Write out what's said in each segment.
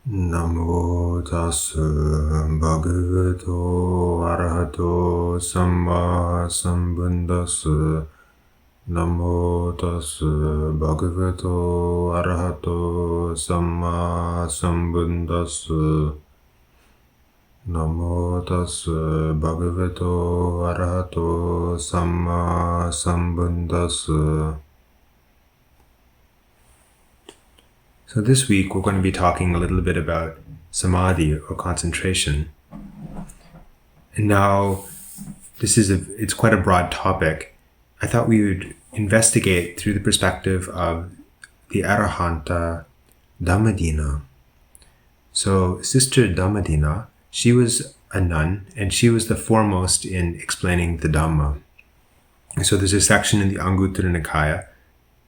Namo tassa bhagavato arahato samma sambuddhassa. Namo tassa bhagavato arahato samma sambuddhassa. Namo tassa bhagavato arahato samma sambuddhassa. So this week we're going to be talking a little bit about Samādhi or concentration. And now it's quite a broad topic. I thought we would investigate through the perspective of the Arahanta Dhammadina. So Sister Dhammadina, she was a nun and she was the foremost in explaining the Dhamma. So there's a section in the Anguttara Nikaya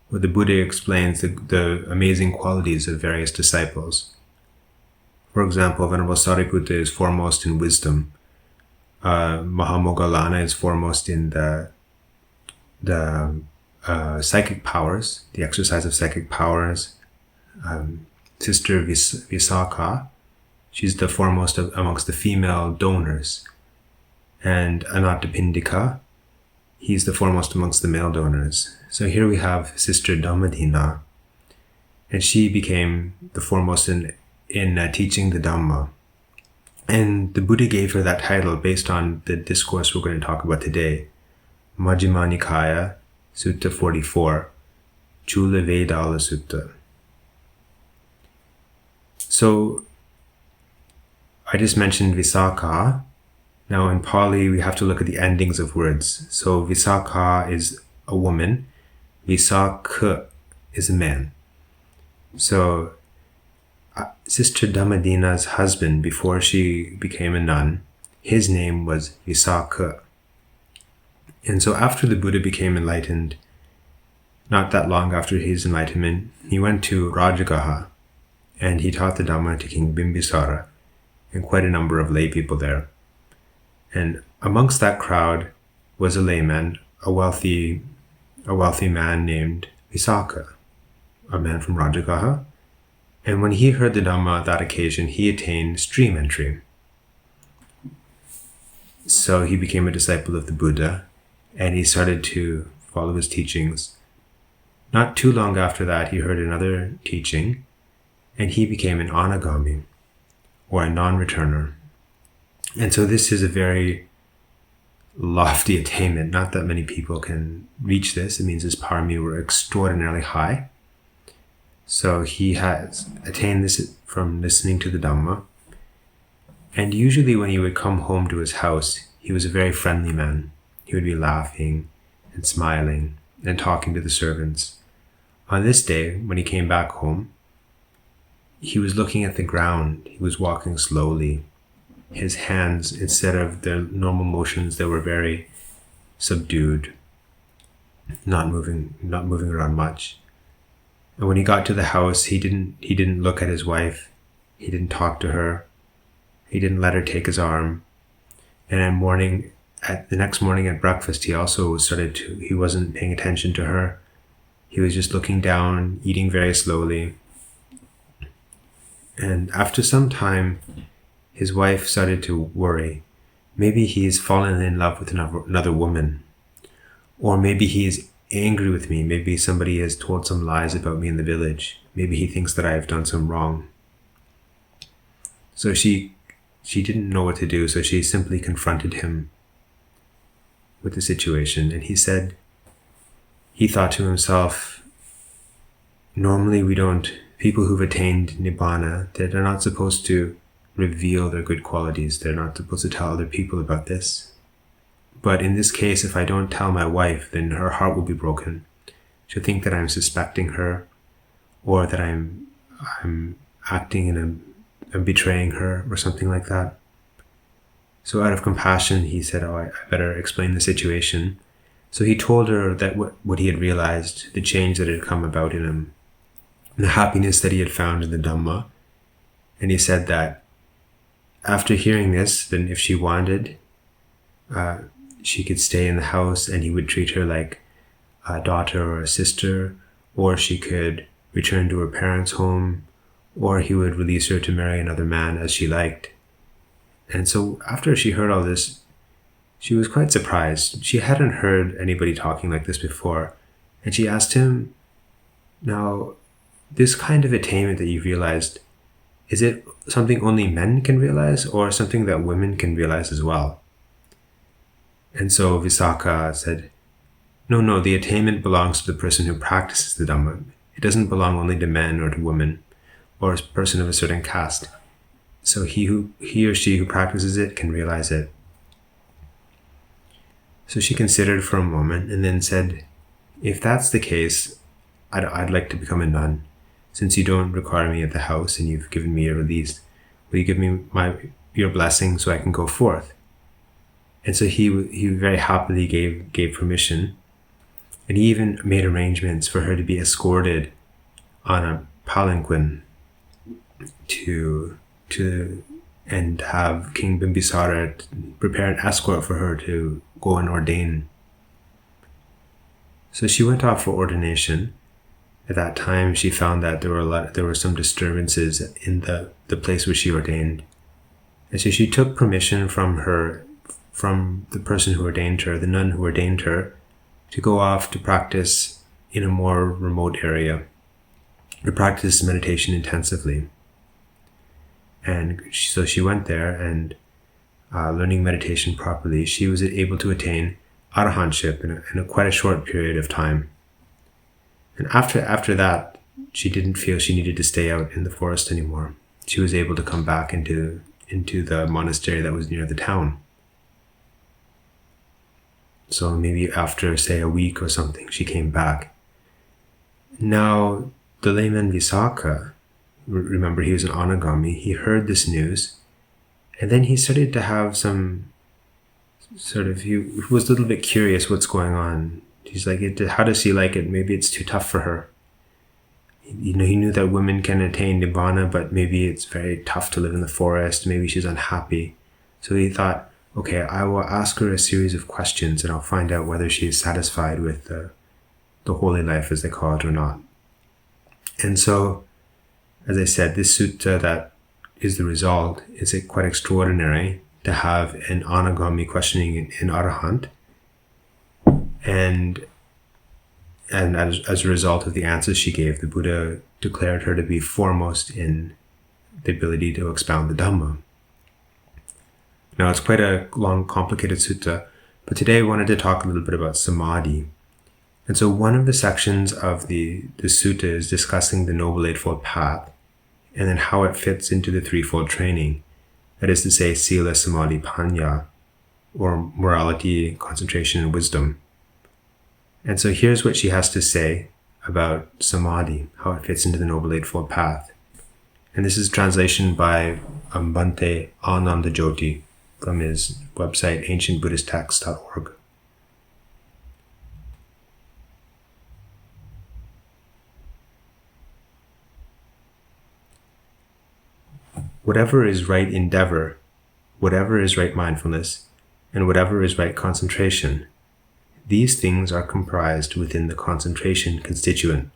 where the Buddha explains the amazing qualities of various disciples. For example, Venerable Sariputta is foremost in wisdom. Mahamoggallana is foremost in the psychic powers, the exercise of psychic powers. Sister Visakha, she's the foremost amongst the female donors. And Anathapindika, he's the foremost amongst the male donors. So here we have Sister Dhammadina, and she became the foremost in teaching the Dhamma. And the Buddha gave her that title based on the discourse we're going to talk about today. Majjhima Nikaya, Sutta 44, Cūlavedalla Sutta. So I just mentioned Visakha. Now in Pali, we have to look at the endings of words. So Visakha is a woman. Visakha is a man. So Sister Dhammadina's husband, before she became a nun, his name was Visakha. And so after the Buddha became enlightened, not that long after his enlightenment, he went to Rajagaha and he taught the Dhamma to King Bimbisara and quite a number of lay people there. And amongst that crowd was a layman, a wealthy man named Visakha, a man from Rajagaha. And when he heard the Dhamma on that occasion, he attained stream entry. So he became a disciple of the Buddha, and he started to follow his teachings. Not too long after that, he heard another teaching, and he became an anagami, or a non-returner. And so this is a very lofty attainment. Not that many people can reach this. It means his parami were extraordinarily high. So he has attained this from listening to the Dhamma. And usually when he would come home to his house, he was a very friendly man. He would be laughing and smiling and talking to the servants. On this day, when he came back home, he was looking at the ground. He was walking slowly. His hands, instead of their normal motions, they were very subdued, not moving around much. And when he got to the house, he didn't look at his wife. He didn't talk to her. He didn't let her take his arm. And the next morning at breakfast, he also he wasn't paying attention to her. He was just looking down, eating very slowly. And after some time, his wife started to worry. Maybe he's fallen in love with another woman. Or maybe he's angry with me. Maybe somebody has told some lies about me in the village. Maybe he thinks that I have done some wrong. So she didn't know what to do, so she simply confronted him with the situation. And he thought to himself, normally people who've attained Nibbana, they're not supposed to reveal their good qualities. They're not supposed to tell other people about this. But in this case, if I don't tell my wife, then her heart will be broken. She'll think that I'm suspecting her, or that I'm acting I'm betraying her, or something like that. So out of compassion, he said, I better explain the situation. So he told her that what he had realized, the change that had come about in him, and the happiness that he had found in the Dhamma. And he said that after hearing this, then if she wanted, she could stay in the house and he would treat her like a daughter or a sister, or she could return to her parents' home, or he would release her to marry another man as she liked. And so after she heard all this, she was quite surprised. She hadn't heard anybody talking like this before. And she asked him, now, this kind of attainment that you've realized, is it something only men can realize, or something that women can realize as well? And so Visakha said, no, the attainment belongs to the person who practices the Dhamma. It doesn't belong only to men or to women, or a person of a certain caste. So he or she who practices it can realize it. So she considered for a moment and then said, if that's the case, I'd like to become a nun. Since you don't require me at the house and you've given me a release, will you give me your blessing so I can go forth? And so he very happily gave permission. And he even made arrangements for her to be escorted on a palanquin and have King Bimbisara prepare an escort for her to go and ordain. So she went off for ordination. At that time, she found that there were some disturbances in the place where she ordained. And so she took permission from the person who ordained her, the nun who ordained her, to go off to practice in a more remote area, to practice meditation intensively. And so she went there, and learning meditation properly, she was able to attain arahantship in quite a short period of time. And after that, she didn't feel she needed to stay out in the forest anymore. She was able to come back into the monastery that was near the town. So maybe after, say, a week or something, she came back. Now, the layman Visakha, remember he was an anagami, he heard this news, and then he started to have some he was a little bit curious what's going on. He's like, how does she like it? Maybe it's too tough for her. He knew that women can attain nibbana, but maybe it's very tough to live in the forest. Maybe she's unhappy. So he thought, okay, I will ask her a series of questions and I'll find out whether she is satisfied with the holy life, as they call it, or not. And so, as I said, this sutta that is the result is quite extraordinary, to have an anagami questioning an arahant. And as a result of the answers she gave, the Buddha declared her to be foremost in the ability to expound the Dhamma. Now, it's quite a long, complicated sutta, but today I wanted to talk a little bit about Samādhi. And so one of the sections of the sutta is discussing the Noble Eightfold Path, and then how it fits into the threefold training. That is to say, Sila, Samādhi, Panya, or morality, concentration, and wisdom. And so here's what she has to say about Samādhi, how it fits into the Noble Eightfold Path. And this is translation by Bhante Anandajoti from his website, ancientbuddhisttext.org. Whatever is right endeavor, whatever is right mindfulness, and whatever is right concentration, these things are comprised within the concentration constituent.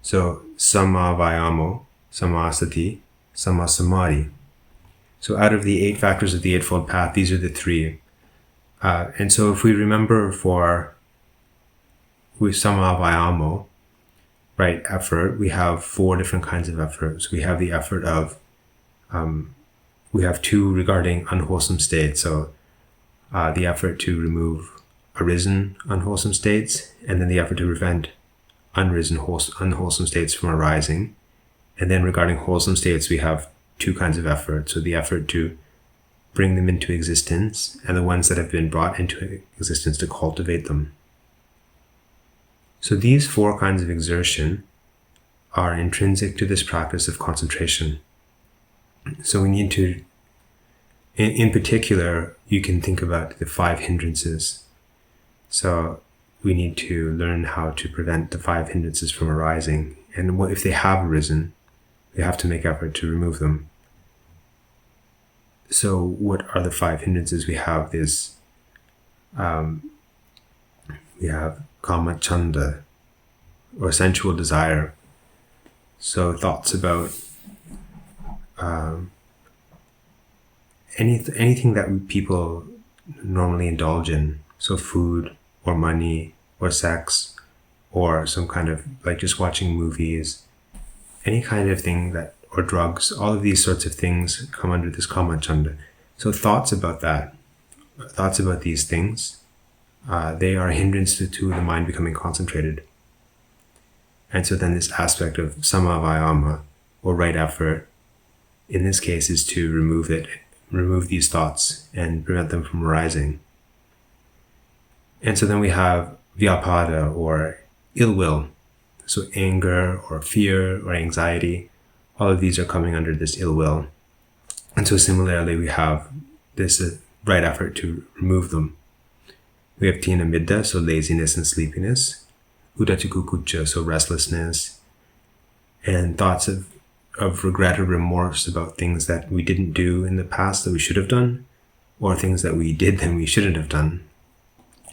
So, Samma Vayamo, Samma Sati, Samma Samādhi. So out of the 8 factors of the Eightfold Path, these are the 3. And so if we remember with Samma Vayamo, right effort, we have 4 different kinds of efforts. We have the effort of, we have 2 regarding unwholesome states. So the effort to remove arisen unwholesome states, and then the effort to prevent unwholesome states from arising. And then regarding wholesome states, we have 2 kinds of effort. So the effort to bring them into existence, and the ones that have been brought into existence to cultivate them. So these 4 kinds of exertion are intrinsic to this practice of concentration. So we need to, in particular, you can think about the 5 hindrances. So we need to learn how to prevent the 5 hindrances from arising. And if they have arisen, we have to make effort to remove them. So what are the 5 hindrances? We have this, we have kama chanda, or sensual desire. So thoughts about anything that people normally indulge in. So food or money or sex or some kind of like just watching movies, any kind of thing that, or drugs, all of these sorts of things come under this kamachanda. So thoughts about that, thoughts about these things, they are a hindrance to the mind becoming concentrated. And so then this aspect of samavayama, or right effort, in this case is to remove these thoughts and prevent them from arising. And so then we have vyapada, or ill will. So anger or fear or anxiety, all of these are coming under this ill will. And so similarly, we have this right effort to remove them. We have tina midda, so laziness and sleepiness. Udachikukucha, so restlessness. And thoughts of regret or remorse about things that we didn't do in the past that we should have done, or things that we did that we shouldn't have done.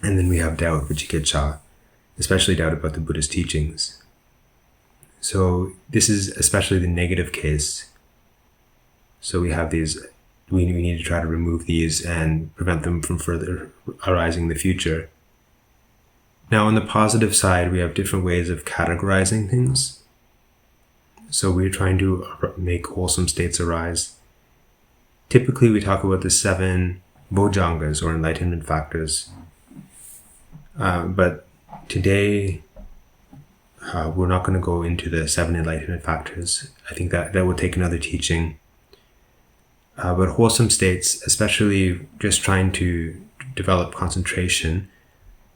And then we have doubt, vicikiccha, especially doubt about the Buddha's teachings. So this is especially the negative case. So we have these, we need to try to remove these and prevent them from further arising in the future. Now on the positive side, we have different ways of categorizing things. So we're trying to make wholesome states arise. Typically we talk about the 7 bojjhangas, or enlightenment factors. But today, we're not going to go into the 7 enlightenment factors. I think that will take another teaching. But wholesome states, especially just trying to develop concentration,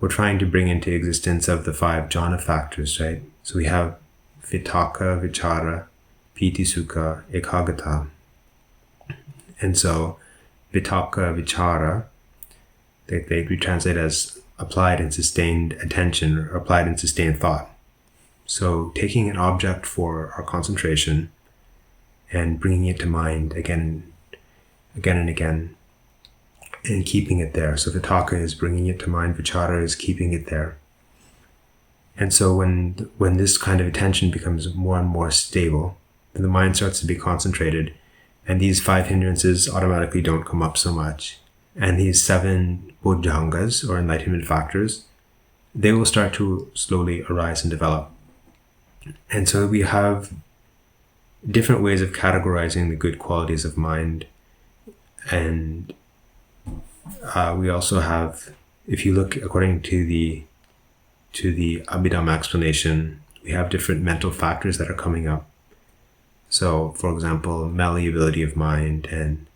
we're trying to bring into existence of the 5 jhana factors, right? So we have vitakka, vichara, piti, sukha, ekaggata. And so vitakka, vichara, we translate as applied and sustained attention, or applied and sustained thought. So taking an object for our concentration and bringing it to mind again and again, and keeping it there. So vitakka is bringing it to mind, vichara is keeping it there. And so when this kind of attention becomes more and more stable, then the mind starts to be concentrated, and these 5 hindrances automatically don't come up so much. And these 7 bojjhangas, or enlightenment factors, they will start to slowly arise and develop. And so we have different ways of categorizing the good qualities of mind. And we also have, if you look according to the Abhidhamma explanation, we have different mental factors that are coming up. So, for example, malleability of mind and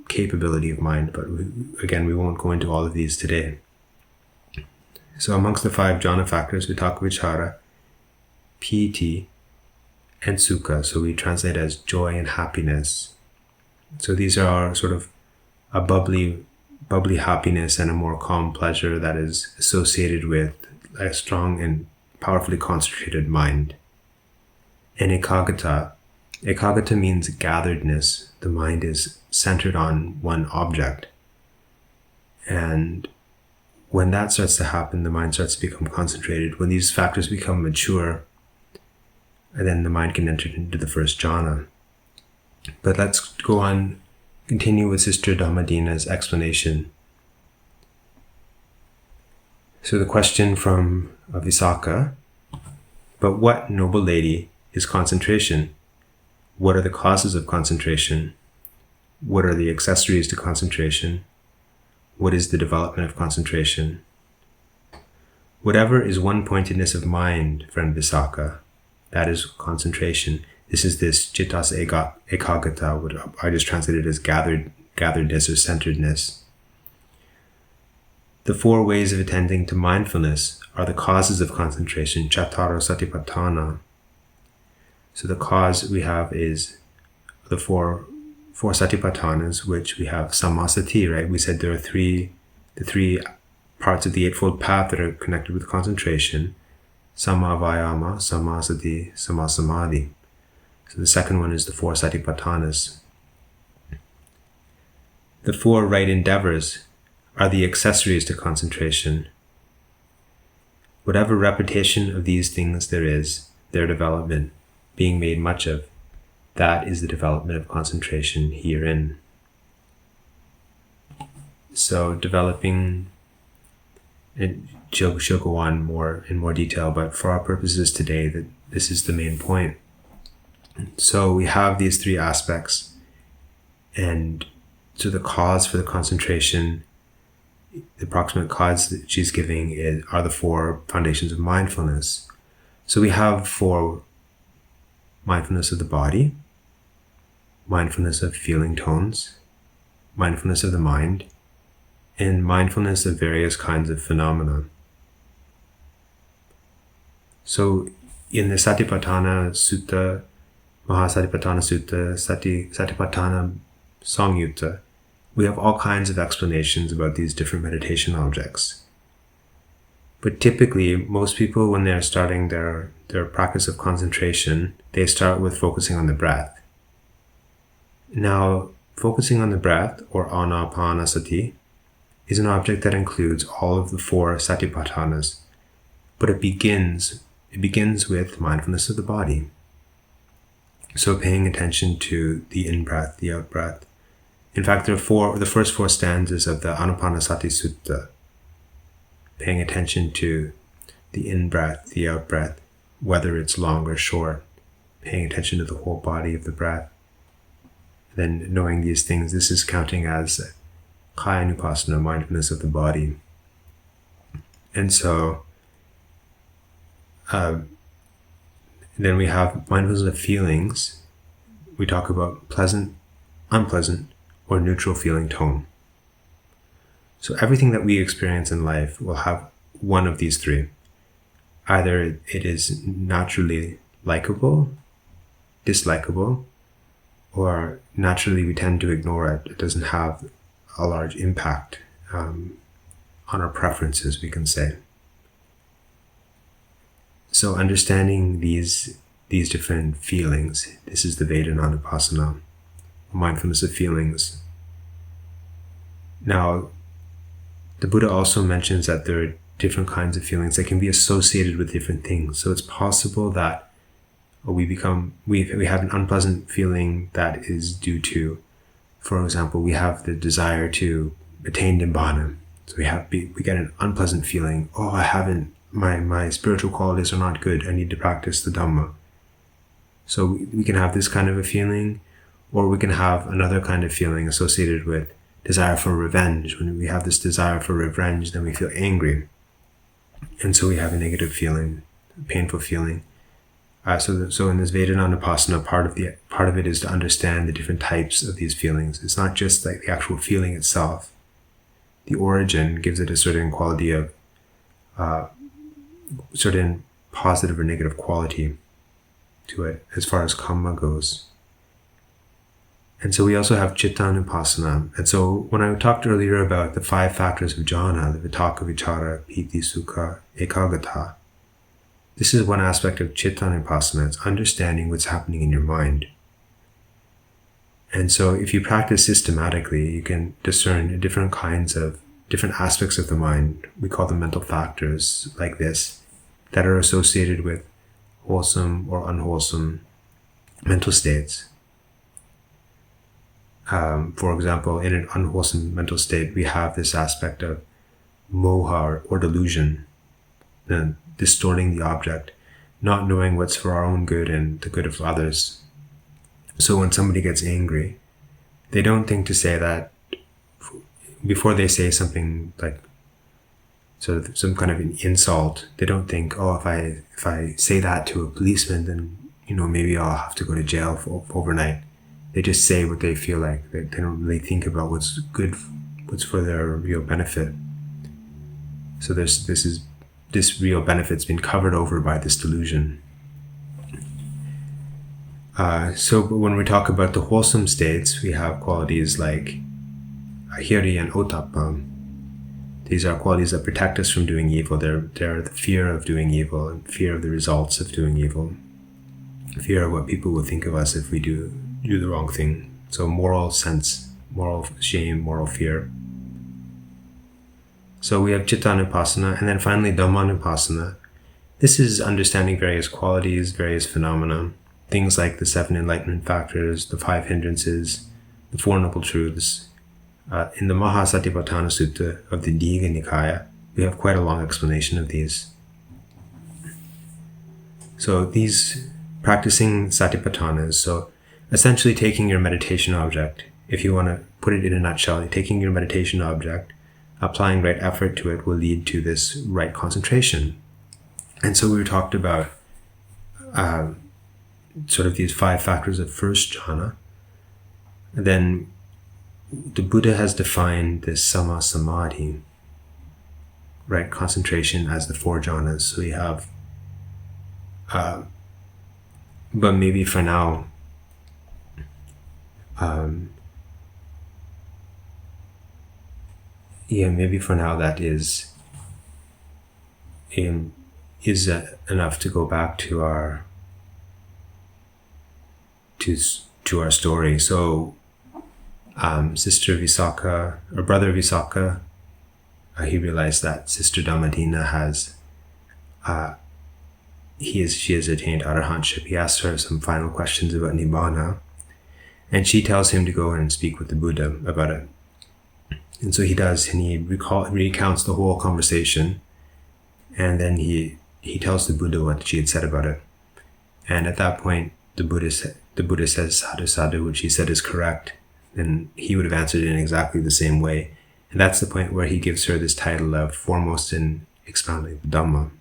capability of mind, but we won't go into all of these today. So amongst the 5 jhana factors, vitakka, vichara, piti, and sukha, so we translate as joy and happiness. So these are sort of a bubbly happiness and a more calm pleasure that is associated with a strong and powerfully concentrated mind. And ekaggata means gatheredness. The mind is centered on one object. And when that starts to happen, the mind starts to become concentrated. When these factors become mature, then the mind can enter into the first jhana. But let's go on, continue with Sister Dhammadina's explanation. So the question from Visakha, but what, noble lady, is concentration? What are the causes of concentration? What are the accessories to concentration? What is the development of concentration? Whatever is one-pointedness of mind, friend Visakha, that is concentration. This is this cittas ekaggata, what I just translated as gatheredness or centeredness. The 4 ways of attending to mindfulness are the causes of concentration, cattaro satipatthana. So the cause we have is the four satipatthanas, which we have samasati, right? We said there are the three parts of the Eightfold Path that are connected with concentration: samavayama, samasati, samasamadhi. So the second one is the 4 satipatthanas. The 4 right endeavors are the accessories to concentration. Whatever repetition of these things there is, their development being made much of, that is the development of concentration herein. So developing, and she'll go on more in more detail, but for our purposes today, that this is the main point. So we have these three aspects, and so the cause for the concentration, the approximate cause that she's giving are the four foundations of mindfulness. So we have for mindfulness of the body, mindfulness of feeling tones, mindfulness of the mind, and mindfulness of various kinds of phenomena. So in the Satipatthana Sutta, Mahasatipatthana Sutta, Satipatthana Samyutta, we have all kinds of explanations about these different meditation objects. But typically, most people, when they're starting their practice of concentration, they start with focusing on the breath. Now, focusing on the breath, or anapanasati, is an object that includes all of the four satipatthanas, but it begins with mindfulness of the body. So paying attention to the in-breath, the out-breath. In fact, there are the first four stanzas of the Anapanasati Sutta, paying attention to the in-breath, the out-breath, whether it's long or short, paying attention to the whole body of the breath. Then knowing these things, this is counting as Kayanupassana, mindfulness of the body. And so then we have mindfulness of feelings. We talk about pleasant, unpleasant, or neutral feeling tone. So everything that we experience in life will have one of these three. Either it is naturally likable, dislikable, or naturally we tend to ignore it. It doesn't have a large impact on our preferences, we can say. So understanding these different feelings, this is the Vedanānupassana, mindfulness of feelings. Now, the Buddha also mentions that there are different kinds of feelings that can be associated with different things. So it's possible that we have an unpleasant feeling that is due to, for example, we have the desire to attain Nibbana. So we get an unpleasant feeling. Oh, my spiritual qualities are not good. I need to practice the Dhamma. So we can have this kind of a feeling, or we can have another kind of feeling associated with desire for revenge. When we have this desire for revenge, then we feel angry. And so we have a negative feeling, a painful feeling. So in this Vedanānupassana, part of it is to understand the different types of these feelings. It's not just like the actual feeling itself. The origin gives it a certain quality of certain positive or negative quality to it as far as karma goes. And so we also have Cittanupassana. And so when I talked earlier about the 5 factors of jhana, the Vitakka, Vichara, Piti, Sukha, Ekaggata, this is one aspect of Cittanupassana. It's understanding what's happening in your mind. And so if you practice systematically, you can discern different aspects of the mind. We call them mental factors like this, that are associated with wholesome or unwholesome mental states. For example, in an unwholesome mental state, we have this aspect of moha or delusion, distorting the object, not knowing what's for our own good and the good of others. So when somebody gets angry, they don't think to say that before they say something like sort of some kind of an insult. They don't think, oh, if I say that to a policeman, then maybe I'll have to go to jail for overnight. They just say what they feel like. They don't really think about what's good, what's for their real benefit. So this real benefit's been covered over by this delusion. So when we talk about the wholesome states, we have qualities like ahiri and ottappa. These are qualities that protect us from doing evil. They're the fear of doing evil and fear of the results of doing evil. Fear of what people will think of us if we do the wrong thing. So moral sense, moral shame, moral fear. So we have Cittanupassana, and then finally Dhammanupassana. This is understanding various qualities, various phenomena. things like the 7 enlightenment factors, the 5 hindrances, the 4 noble truths. In the Mahasatipatthana Sutta of the Digha Nikaya, we have quite a long explanation of these. So these practicing satipatthanas, so essentially taking your meditation object, if you want to put it in a nutshell, taking your meditation object, applying right effort to it will lead to this right concentration. And so we talked about sort of these 5 factors of first jhana. And then the Buddha has defined this Samādhi, right, concentration, as the 4 jhanas. So we have, but maybe for now, maybe for now that is enough to go back to our story. So Sister Visakha, or Brother Visakha, he realized that Sister Dhammadina she has attained arahantship. He asks her some final questions about Nibbana, and she tells him to go and speak with the Buddha about it. And so he does, and he recounts the whole conversation, and then he tells the Buddha what she had said about it. And at that point, the Buddha says, sadhu sadhu, which he said is correct, and he would have answered in exactly the same way. And that's the point where he gives her this title of foremost in expounding the Dhamma.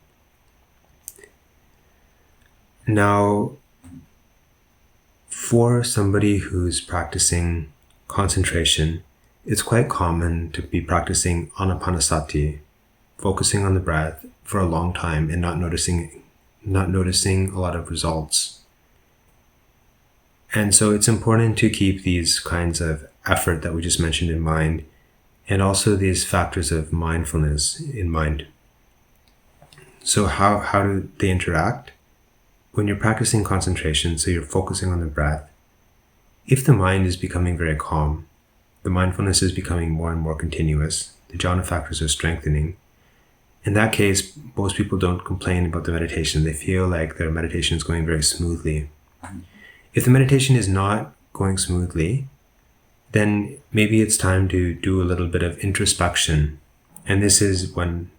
Now, for somebody who's practicing concentration, it's quite common to be practicing anapanasati, focusing on the breath for a long time and not noticing a lot of results. And so it's important to keep these kinds of effort that we just mentioned in mind, and also these factors of mindfulness in mind. So how do they interact? When you're practicing concentration, so you're focusing on the breath, if the mind is becoming very calm, the mindfulness is becoming more and more continuous, the jhana factors are strengthening. In that case, most people don't complain about the meditation. They feel like their meditation is going very smoothly. If the meditation is not going smoothly, then maybe it's time to do a little bit of introspection. And this is one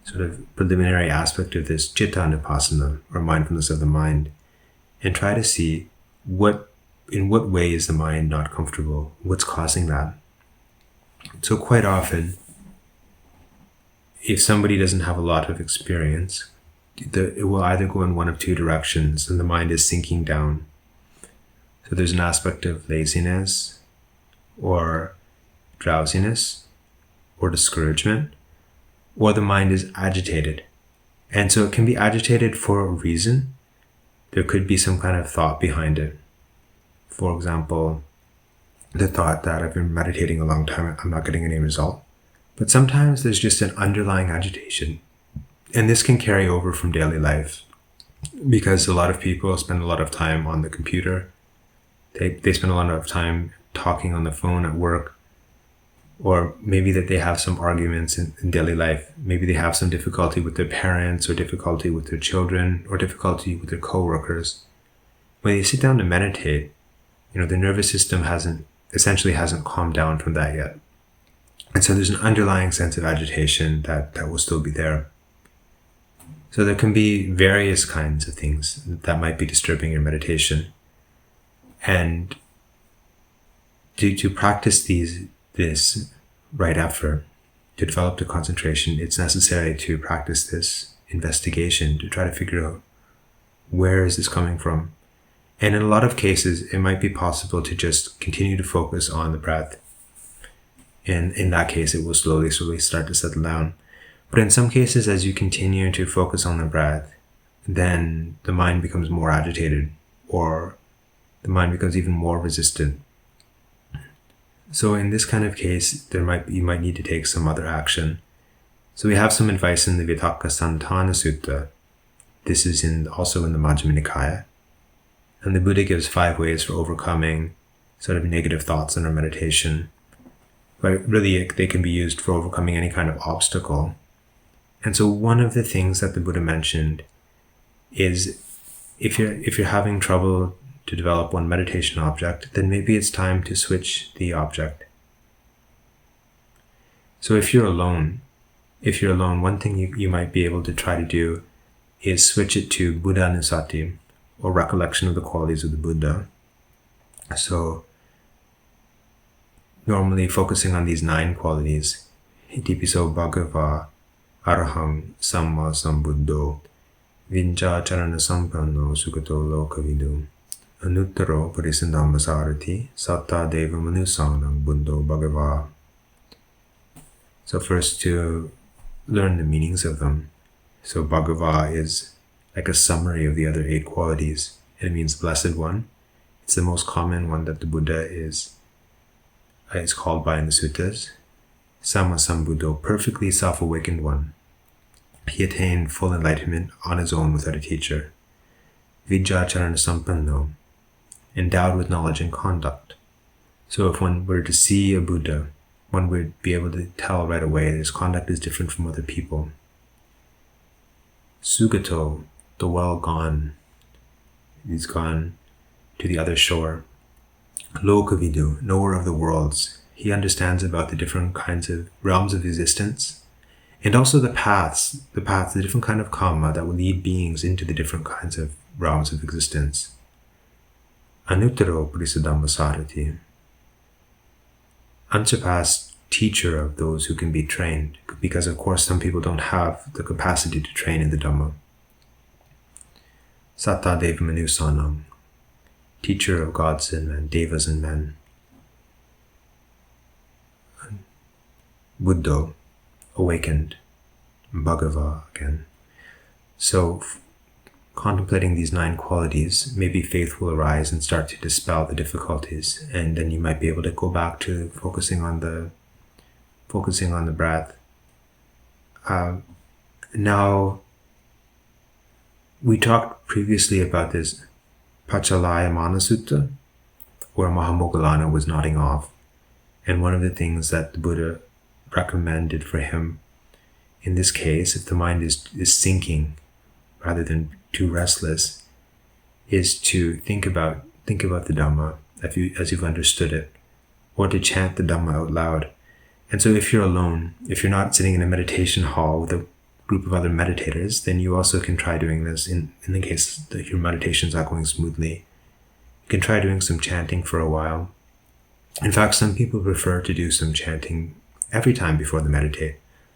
sort of preliminary aspect of this citta nupassana, or mindfulness of the mind, and try to see in what way is the mind not comfortable, what's causing that. So quite often, if somebody doesn't have a lot of experience, it will either go in one of 2 directions, and the mind is sinking down. So there's an aspect of laziness, or drowsiness, or discouragement, or the mind is agitated. And so it can be agitated for a reason. There could be some kind of thought behind it. For example, the thought that I've been meditating a long time, I'm not getting any result. But sometimes there's just an underlying agitation. And this can carry over from daily life, because a lot of people spend a lot of time on the computer. They spend a lot of time talking on the phone at work, or maybe that they have some arguments in daily life. Maybe they have some difficulty with their parents, or difficulty with their children, or difficulty with their co-workers. When they sit down to meditate, the nervous system hasn't calmed down from that yet. And so there's an underlying sense of agitation that will still be there. So there can be various kinds of things that might be disturbing your meditation. And to practice this right effort, to develop the concentration, it's necessary to practice this investigation, to try to figure out where is this coming from. And in a lot of cases, it might be possible to just continue to focus on the breath. And in that case, it will slowly start to settle down. But in some cases, as you continue to focus on the breath, then the mind becomes more agitated, or the mind becomes even more resistant. So in this kind of case, you might need to take some other action. So we have some advice in the Vitakka-santana Sutta. This is also in the Majjhima Nikaya. And the Buddha gives 5 ways for overcoming sort of negative thoughts in our meditation. But really, they can be used for overcoming any kind of obstacle. And so one of the things that the Buddha mentioned is if you're having trouble to develop one meditation object, then maybe it's time to switch the object. So if you're alone, one thing you might be able to try to do is switch it to Buddhanusati, or recollection of the qualities of the Buddha. So normally focusing on these 9 qualities, Itipiso Bhagava Arahang Samma Sambuddho Vinjacharana Sampanno Sugato Lokavidu Anuttaro Parisandhammasarati Satta Deva Manusanam Buddho Bhagava. So first, to learn the meanings of them. So Bhagava is like a summary of the other 8 qualities. It means blessed one. It's the most common one that the Buddha is called by in the suttas. Samma Sambuddho, perfectly self-awakened one. He attained full enlightenment on his own without a teacher. Vijjacharana Sampanno, endowed with knowledge and conduct. So if one were to see a Buddha, one would be able to tell right away that his conduct is different from other people. Sugato, the well gone. He's gone to the other shore. Lokavidu, knower of the worlds. He understands about the different kinds of realms of existence, and also the paths, the different kind of karma that will lead beings into the different kinds of realms of existence. Anuttaro Parisandhammasarati, unsurpassed teacher of those who can be trained, because of course some people don't have the capacity to train in the Dhamma. Satta Deva Manusanam, teacher of gods and men, devas and men. Buddho, awakened. Bhagava again. So contemplating these 9 qualities, maybe faith will arise and start to dispel the difficulties, and then you might be able to go back to focusing on the breath. Now, we talked previously about this Pachalayamana Sutta, where Mahamoggallana was nodding off, and one of the things that the Buddha recommended for him in this case, if the mind is sinking rather than too restless, is to think about the Dhamma as you've understood it, or to chant the Dhamma out loud. And so if you're alone, if you're not sitting in a meditation hall with a group of other meditators, then you also can try doing this in the case that your meditation's not going smoothly. You can try doing some chanting for a while. In fact, some people prefer to do some chanting every time before they meditate.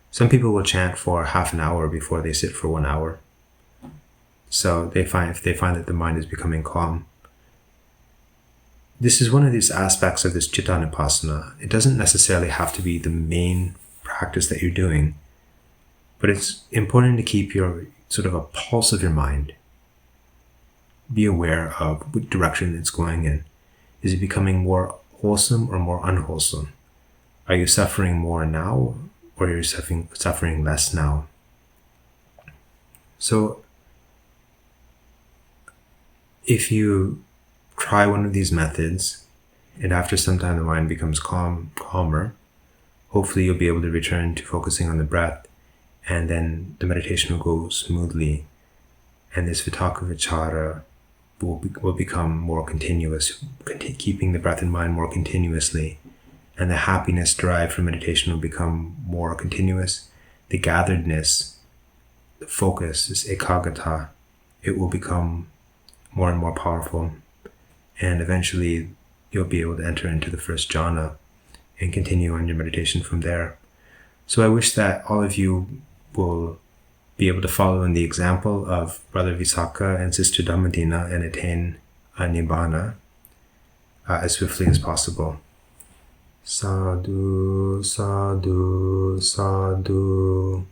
Some people will chant for half an hour before they sit for 1 hour. So if they find that the mind is becoming calm. This is one of these aspects of this Cittanupassana. It doesn't necessarily have to be the main practice that you're doing, but it's important to keep your sort of a pulse of your mind. Be aware of what direction it's going in. Is it becoming more wholesome or more unwholesome? Are you suffering more now, or are you suffering less now? So, if you try one of these methods, and after some time the mind becomes calmer, hopefully you'll be able to return to focusing on the breath, and then the meditation will go smoothly, and this vitakka vichara will become more continuous, keeping the breath in mind more continuously, and the happiness derived from meditation will become more continuous. The gatheredness, the focus, this ekaggata, it will become more and more powerful, and eventually you'll be able to enter into the first jhana and continue on your meditation from there. So I wish that all of you will be able to follow in the example of Brother Visakha and Sister Dhammadina and attain Nibbana as swiftly as possible. Sadhu, sadhu, sadhu.